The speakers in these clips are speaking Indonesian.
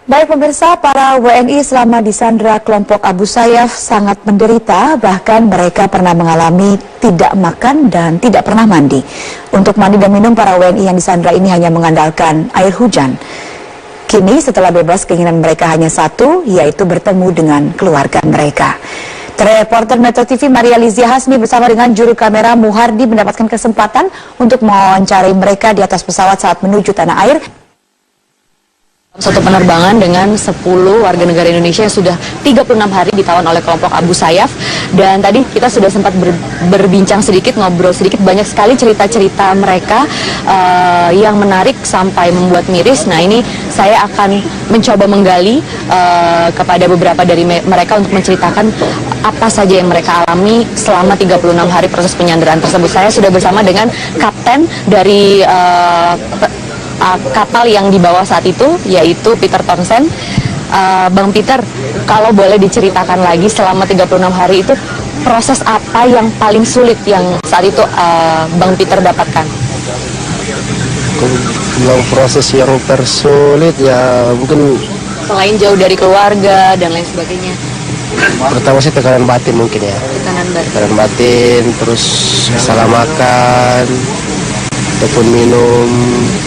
Baik pemirsa, para WNI selama disandra kelompok Abu Sayyaf sangat menderita, bahkan mereka pernah mengalami tidak makan dan tidak pernah mandi. Untuk mandi dan minum, para WNI yang disandra ini hanya mengandalkan air hujan. Kini setelah bebas, keinginan mereka hanya satu, yaitu bertemu dengan keluarga mereka. Reporter Metro TV Maria Lizia Hasmi bersama dengan juru kamera Muhardi mendapatkan kesempatan untuk mewawancari mereka di atas pesawat saat menuju tanah air. Satu penerbangan dengan 10 warga negara Indonesia yang sudah 36 hari ditawan oleh kelompok Abu Sayyaf. Dan tadi kita sudah sempat berbincang sedikit, ngobrol sedikit, banyak sekali cerita-cerita mereka yang menarik sampai membuat miris. Nah, ini saya akan mencoba menggali kepada beberapa dari mereka untuk menceritakan apa saja yang mereka alami selama 36 hari proses penyanderaan tersebut. Saya sudah bersama dengan kapten dari kapal yang dibawa saat itu, yaitu Peter Townsend. Bang Peter, kalau boleh diceritakan lagi selama 36 hari itu, proses apa yang paling sulit yang saat itu Bang Peter dapatkan? Kalau proses yang tersulit ya mungkin selain jauh dari keluarga dan lain sebagainya. Pertama sih tekanan batin mungkin ya. Tekanan batin, terus salah makan ataupun minum,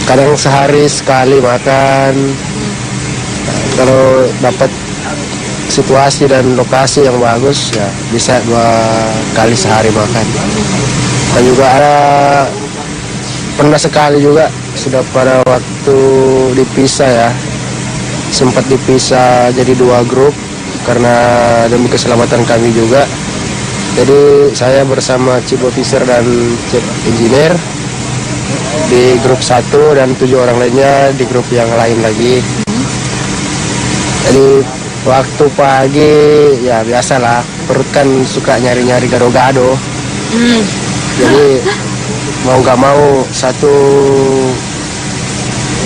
kadang sehari sekali makan. Kalau dapat situasi dan lokasi yang bagus ya bisa 2 kali sehari makan. Dan juga ada pernah sekali juga sudah pada waktu dipisah ya, sempat dipisah jadi 2 grup karena demi keselamatan kami juga. Jadi saya bersama chief officer dan chief engineer di grup 1 dan 7 orang lainnya di grup yang lain lagi. Jadi waktu pagi ya biasalah, perut kan suka nyari-nyari gado-gado. Jadi mau nggak mau 1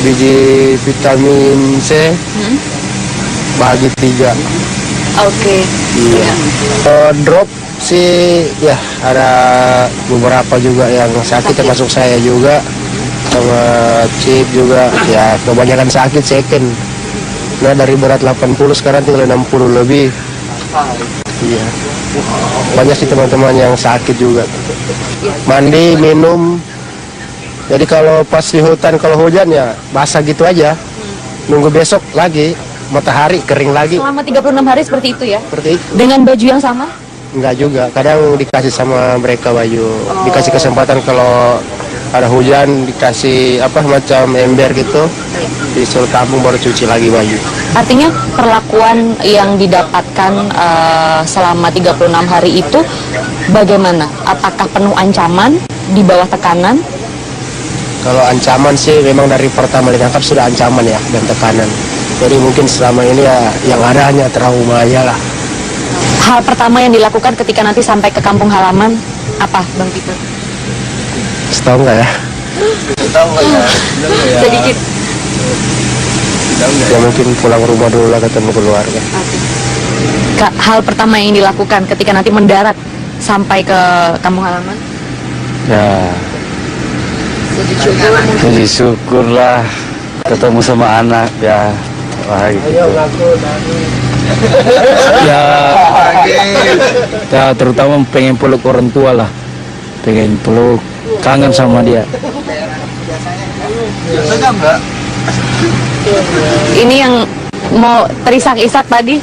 biji vitamin C bagi 3. Oke. Iya. Drop sih ya ada beberapa juga yang sakit, termasuk saya juga sama Chip juga ya, kebanyakan sakit second. Nah dari berat 80 sekarang tinggal 60 lebih. Iya. Banyak sih teman-teman yang sakit juga. Mandi, minum. Jadi kalau pas di hutan kalau hujan ya basah gitu aja. Nunggu besok lagi matahari kering lagi. Selama 36 hari seperti itu ya? Seperti itu. Dengan baju yang sama? Enggak juga, kadang dikasih sama mereka baju. Dikasih kesempatan kalau ada hujan dikasih apa macam ember gitu, disuruh kampung baru cuci lagi baju. Artinya perlakuan yang didapatkan selama 36 hari itu bagaimana? Apakah penuh ancaman, di bawah tekanan? Kalau ancaman sih memang dari pertama ditangkap sudah ancaman ya dan tekanan. Jadi mungkin selama ini ya yang ada hanya trauma aja lah. Hal pertama yang dilakukan ketika nanti sampai ke kampung halaman apa, Bang Peter? Tahu nggak ya? Tahu nggak ya? Sedikit. Ya mungkin pulang rumah dulu lah, ketemu keluarga. Hal pertama yang dilakukan ketika nanti mendarat sampai ke kampung halaman? Ya, puji syukur lah ketemu sama anak ya. Wah gitu. Ya terutama pengen peluk orang tua lah, pengen peluk, kangen sama dia. Ini yang mau terisak-isak tadi?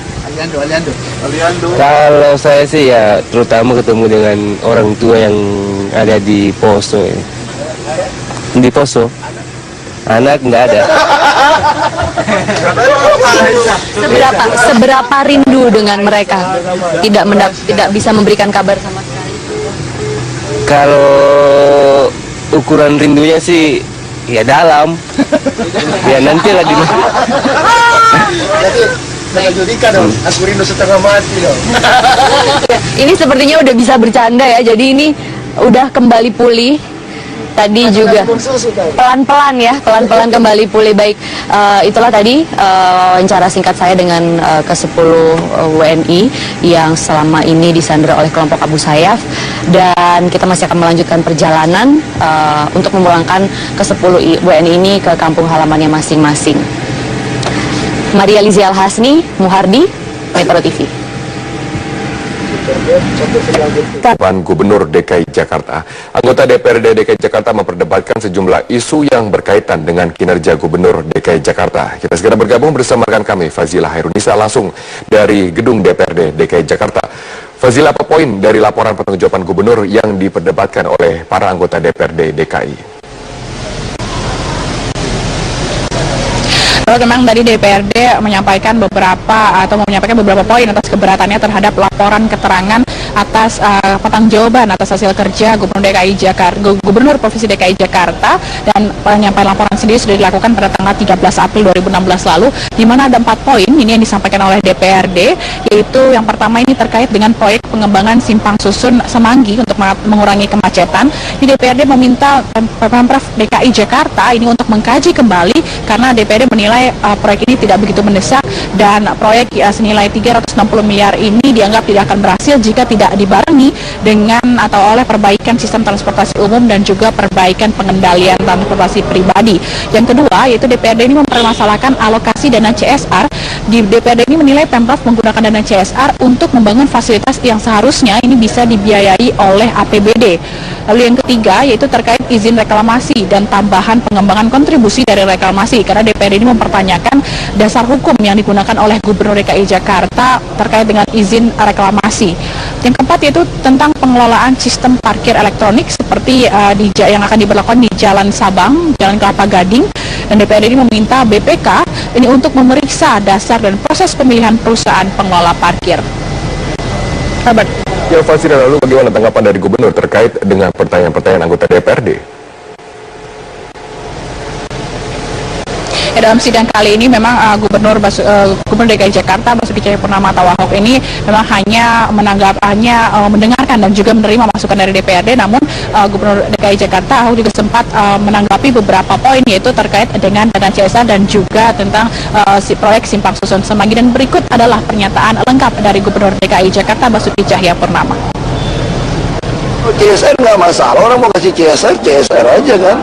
Kalau saya sih ya terutama ketemu dengan orang tua yang ada di poso ya. Di poso anak nggak ada. Seberapa rindu dengan mereka? Tidak bisa memberikan kabar sama sekali. Kalau ukuran rindunya sih ya dalam. Ya nanti lah di. Aku rindu setengah mati dong. Ini sepertinya udah bisa bercanda ya. Jadi ini udah kembali pulih. Tadi juga pelan-pelan ya, pelan-pelan kembali pulih. Baik, itulah tadi wawancara singkat saya dengan ke-10 WNI yang selama ini disandra oleh kelompok Abu Sayyaf. Dan kita masih akan melanjutkan perjalanan untuk memulangkan ke-10 WNI ini ke kampung halamannya masing-masing. Maria Lizial Hasni, Muhardi, Metro TV. Gubernur DKI Jakarta. Anggota DPRD DKI Jakarta memperdebatkan sejumlah isu yang berkaitan dengan kinerja Gubernur DKI Jakarta. Kita segera bergabung bersama rekan kami Fazila Hairunisa langsung dari gedung DPRD DKI Jakarta. Fazila, apa poin dari laporan pertanggungjawaban Gubernur yang diperdebatkan oleh para anggota DPRD DKI? Kalau memang tadi DPRD menyampaikan beberapa poin atas keberatannya terhadap laporan keterangan atas pertanggungjawaban atas hasil kerja Gubernur Provinsi DKI Jakarta, dan penyampaian laporan sendiri sudah dilakukan pada tanggal 13 April 2016 lalu, di mana ada 4 poin ini yang disampaikan oleh DPRD, yaitu yang pertama ini terkait dengan proyek pengembangan Simpang Susun Semanggi untuk mengurangi kemacetan. Di DPRD meminta Pemprov DKI Jakarta ini untuk mengkaji kembali karena DPRD menilai proyek ini tidak begitu mendesak, dan proyek senilai 360 miliar ini dianggap tidak akan berhasil jika tidak dibarengi dengan atau oleh perbaikan sistem transportasi umum dan juga perbaikan pengendalian transportasi pribadi. Yang kedua, yaitu DPRD ini mempermasalahkan alokasi dana CSR. Di DPRD ini menilai Pemprov menggunakan dana CSR untuk membangun fasilitas yang seharusnya ini bisa dibiayai oleh APBD. Lalu yang ketiga, yaitu terkait izin reklamasi dan tambahan pengembangan kontribusi dari reklamasi, karena DPRD ini mempertanyakan dasar hukum yang digunakan oleh Gubernur DKI Jakarta terkait dengan izin reklamasi. Yang keempat, yaitu tentang pengelolaan sistem parkir elektronik seperti yang akan diberlakukan di Jalan Sabang, Jalan Kelapa Gading, dan DPRD ini meminta BPK ini untuk memeriksa dasar dan proses pemilihan perusahaan pengelola parkir. Robert. Ya, Fazila, lalu bagaimana tanggapan dari Gubernur terkait dengan pertanyaan-pertanyaan anggota DPRD? Ya, dalam sidang kali ini memang Gubernur DKI Jakarta Basuki Cahayapurnama atau Ahok ini memang hanya mendengarkan dan juga menerima masukan dari DPRD. Namun Gubernur DKI Jakarta Ahok juga sempat menanggapi beberapa poin, yaitu terkait dengan dana CSR dan juga tentang proyek Simpang Susun Semanggi. Dan berikut adalah pernyataan lengkap dari Gubernur DKI Jakarta Basuki Cahayapurnama. CSR nggak masalah, orang mau kasih CSR aja kan,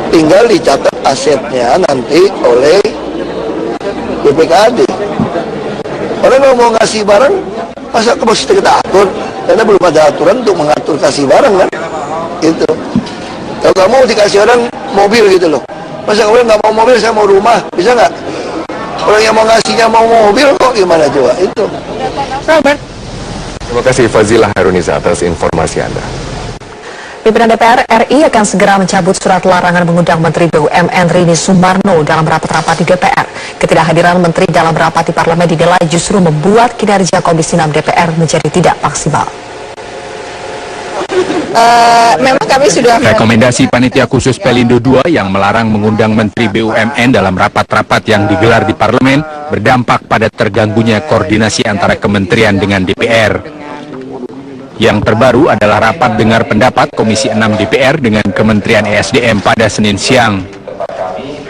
tinggal dicatat asetnya nanti oleh BPKD. Orang kalau mau ngasih barang, masa mesti kita atur, karena belum ada aturan untuk mengatur kasih barang kan, gitu. Kalau kamu dikasih orang mobil gitu loh, masa kamu nggak mau mobil, saya mau rumah, bisa nggak? Orang yang mau ngasihnya mau mobil kok gimana coba, itu. Robert. Terima kasih Fazila Hairunisa atas informasi Anda. Pimpinan DPR RI akan segera mencabut surat larangan mengundang Menteri BUMN Rini Sumarno dalam rapat-rapat di DPR. Ketidakhadiran Menteri dalam rapat di Parlemen dinilai justru membuat kinerja Komisi 6 DPR menjadi tidak maksimal. Memang kami sudah rekomendasi Panitia Khusus Pelindo II yang melarang mengundang Menteri BUMN dalam rapat-rapat yang digelar di Parlemen berdampak pada terganggunya koordinasi antara kementerian dengan DPR. Yang terbaru adalah rapat dengar pendapat Komisi 6 DPR dengan Kementerian ESDM pada Senin siang.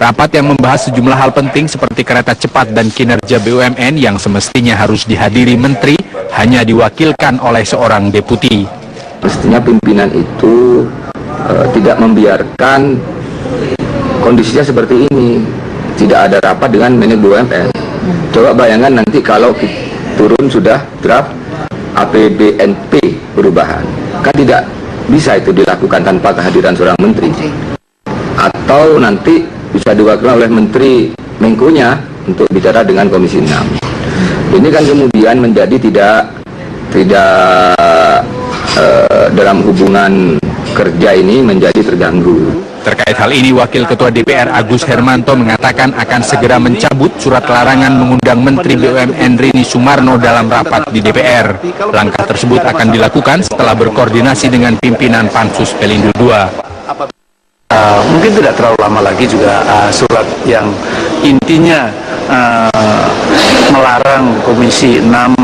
Rapat yang membahas sejumlah hal penting seperti kereta cepat dan kinerja BUMN yang semestinya harus dihadiri Menteri hanya diwakilkan oleh seorang deputi. Mestinya pimpinan itu tidak membiarkan kondisinya seperti ini. Tidak ada rapat dengan Menko BUMN. Coba bayangkan nanti kalau turun sudah draft APBNP perubahan, kan tidak bisa itu dilakukan tanpa kehadiran seorang menteri, atau nanti bisa diwakilkan oleh menteri Menko-nya untuk bicara dengan Komisi 6. Ini kan kemudian menjadi tidak dalam hubungan kerja ini menjadi terganggu. Terkait hal ini, Wakil Ketua DPR Agus Hermanto mengatakan akan segera mencabut surat larangan mengundang Menteri BUMN Rini Sumarno dalam rapat di DPR. Langkah tersebut akan dilakukan setelah berkoordinasi dengan pimpinan Pansus Pelindo II. Mungkin tidak terlalu lama lagi juga surat yang intinya melarang Komisi 6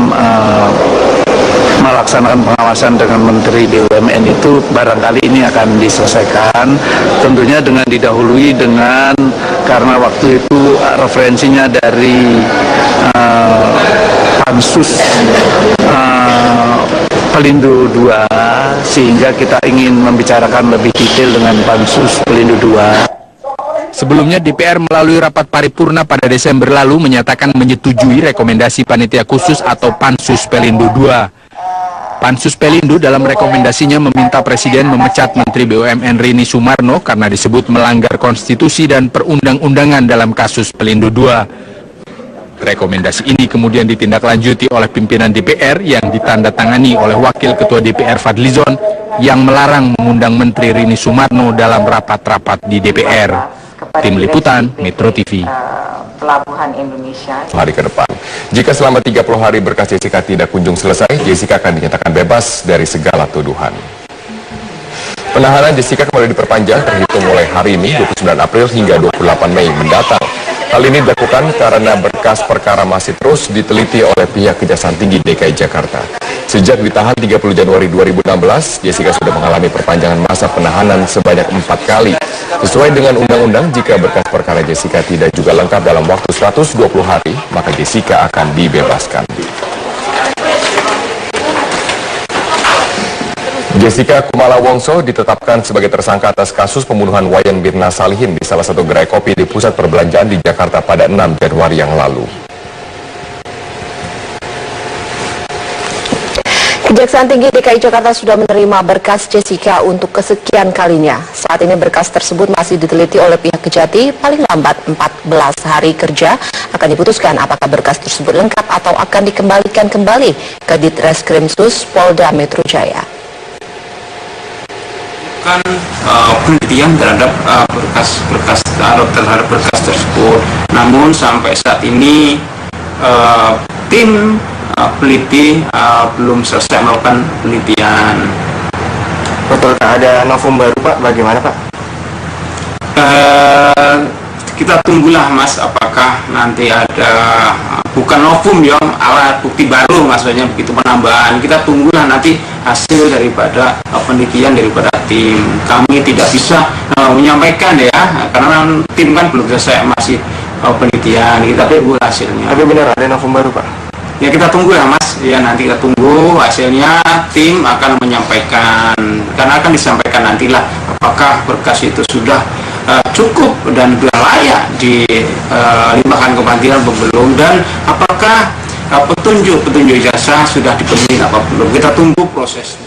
melaksanakan pengawasan dengan Menteri BUMN itu barangkali ini akan diselesaikan, tentunya dengan didahului dengan, karena waktu itu referensinya dari Pansus Pelindo II, sehingga kita ingin membicarakan lebih detail dengan Pansus Pelindo II. Sebelumnya DPR melalui rapat paripurna pada Desember lalu menyatakan menyetujui rekomendasi Panitia Khusus atau Pansus Pelindo II. Pansus Pelindo dalam rekomendasinya meminta Presiden memecat Menteri BUMN Rini Sumarno karena disebut melanggar konstitusi dan perundang-undangan dalam kasus Pelindo II. Rekomendasi ini kemudian ditindaklanjuti oleh pimpinan DPR yang ditandatangani oleh Wakil Ketua DPR Fadlizon yang melarang mengundang Menteri Rini Sumarno dalam rapat-rapat di DPR. Tim Liputan Metro TV. Pelabuhan Indonesia. Hari ke depan. Jika selama 30 hari berkas Jessica tidak kunjung selesai, Jessica akan dinyatakan bebas dari segala tuduhan. Penahanan Jessica kembali diperpanjang terhitung mulai hari ini 29 April hingga 28 Mei mendatang. Hal ini dilakukan karena berkas perkara masih terus diteliti oleh pihak Kejaksaan Tinggi DKI Jakarta. Sejak ditahan 30 Januari 2016, Jessica sudah mengalami perpanjangan masa penahanan sebanyak 4 kali. Sesuai dengan undang-undang, jika berkas perkara Jessica tidak juga lengkap dalam waktu 120 hari, maka Jessica akan dibebaskan. Jessica Kumala Wongso ditetapkan sebagai tersangka atas kasus pembunuhan Wayan Mirna Salihin di salah satu gerai kopi di pusat perbelanjaan di Jakarta pada 6 Januari yang lalu. Kejaksaan Tinggi DKI Jakarta sudah menerima berkas Jessica untuk kesekian kalinya. Saat ini berkas tersebut masih diteliti oleh pihak Kejati. Paling lambat 14 hari kerja akan diputuskan apakah berkas tersebut lengkap atau akan dikembalikan kembali ke Ditreskrimsus Polda Metro Jaya. Penelitian terhadap terhadap berkas tersebut. Namun sampai saat ini tim peliti belum selesai melakukan penelitian. Betulkah ada novum baru Pak? Bagaimana Pak? Kita tunggulah Mas, apakah nanti ada bukan novum ya, alat bukti baru maksudnya begitu, penambahan. Kita tunggulah nanti hasil daripada penelitian daripada tim. Kami tidak bisa menyampaikan ya, karena tim kan belum selesai masih penelitian. Kita tunggu hasilnya. Tapi benar ada novum baru Pak? Ya kita tunggu ya Mas, ya nanti kita tunggu hasilnya, tim akan menyampaikan, karena akan disampaikan nantilah apakah berkas itu sudah cukup dan sudah layak dilimpahkan ke pengadilan atau belum, dan apakah petunjuk jasa sudah dipenuhi apa belum. Kita tunggu proses.